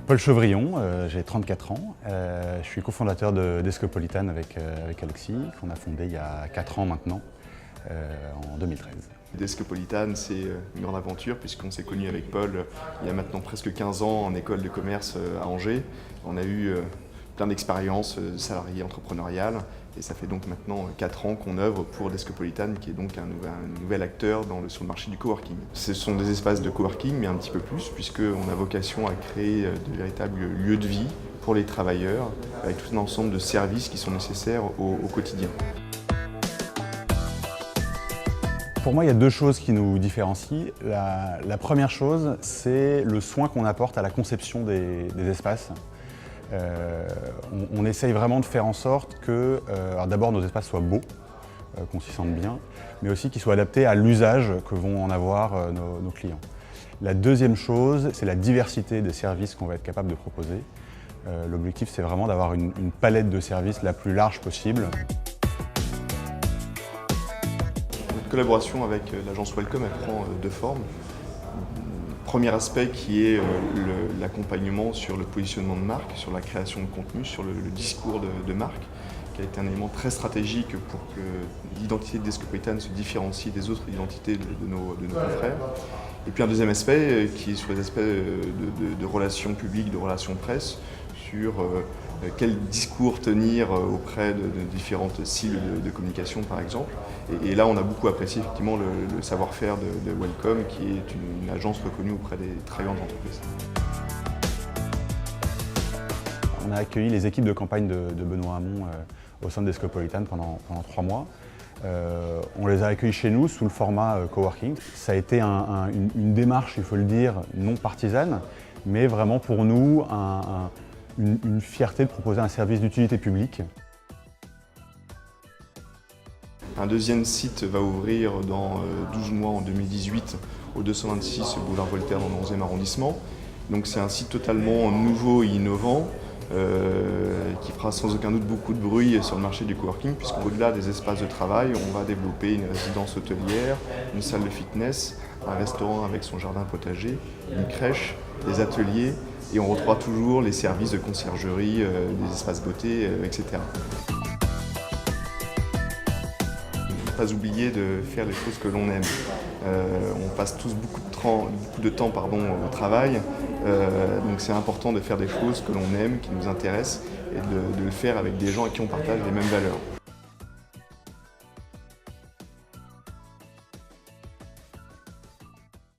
Paul Chevrillon, j'ai 34 ans. Je suis cofondateur d'Escopolitan avec Alexis, qu'on a fondé il y a 4 ans maintenant, en 2013. Escopolitan, c'est une grande aventure puisqu'on s'est connu avec Paul il y a maintenant presque 15 ans en école de commerce à Angers. On a eu plein d'expériences salariées entrepreneuriales et ça fait donc maintenant 4 ans qu'on œuvre pour Escopolitan qui est donc un nouvel acteur sur le marché du coworking. Ce sont des espaces de coworking mais un petit peu plus puisqu'on a vocation à créer de véritables lieux de vie pour les travailleurs avec tout un ensemble de services qui sont nécessaires au quotidien. Pour moi, il y a 2 choses qui nous différencient. La première chose, c'est le soin qu'on apporte à la conception des espaces. On essaye vraiment de faire en sorte que, d'abord, nos espaces soient beaux, qu'on s'y sente bien, mais aussi qu'ils soient adaptés à l'usage que vont en avoir nos clients. La deuxième chose, c'est la diversité des services qu'on va être capable de proposer. L'objectif, c'est vraiment d'avoir une palette de services la plus large possible. Notre collaboration avec l'agence Welcome elle prend 2 formes. Premier aspect qui est l'accompagnement sur le positionnement de marque, sur la création de contenu, sur le discours de marque, qui a été un élément très stratégique pour que l'identité d'Escopolitan se différencie des autres identités de nos confrères. Et puis un deuxième aspect qui est sur les aspects de relations publiques, de relations presse, sur quel discours tenir auprès de différentes cibles de communication par exemple. Et là on a beaucoup apprécié effectivement le savoir-faire de Welcome qui est une agence reconnue auprès des très grandes entreprises. On a accueilli les équipes de campagne de Benoît Hamon au sein d'Escopolitan pendant 3 mois. On les a accueillis chez nous sous le format coworking. Ça a été une démarche, il faut le dire, non partisane, mais vraiment pour nous une fierté de proposer un service d'utilité publique. Un deuxième site va ouvrir dans 12 mois en 2018 au 226 boulevard Voltaire dans le 11e arrondissement. Donc c'est un site totalement nouveau et innovant qui fera sans aucun doute beaucoup de bruit sur le marché du coworking puisqu'au-delà des espaces de travail, on va développer une résidence hôtelière, une salle de fitness, un restaurant avec son jardin potager, une crèche, des ateliers et on retrouvera toujours les services de conciergerie, des espaces beauté, etc. Il ne faut pas oublier de faire les choses que l'on aime. On passe tous beaucoup de temps au travail, donc c'est important de faire des choses que l'on aime, qui nous intéressent et de le faire avec des gens à qui on partage les mêmes valeurs.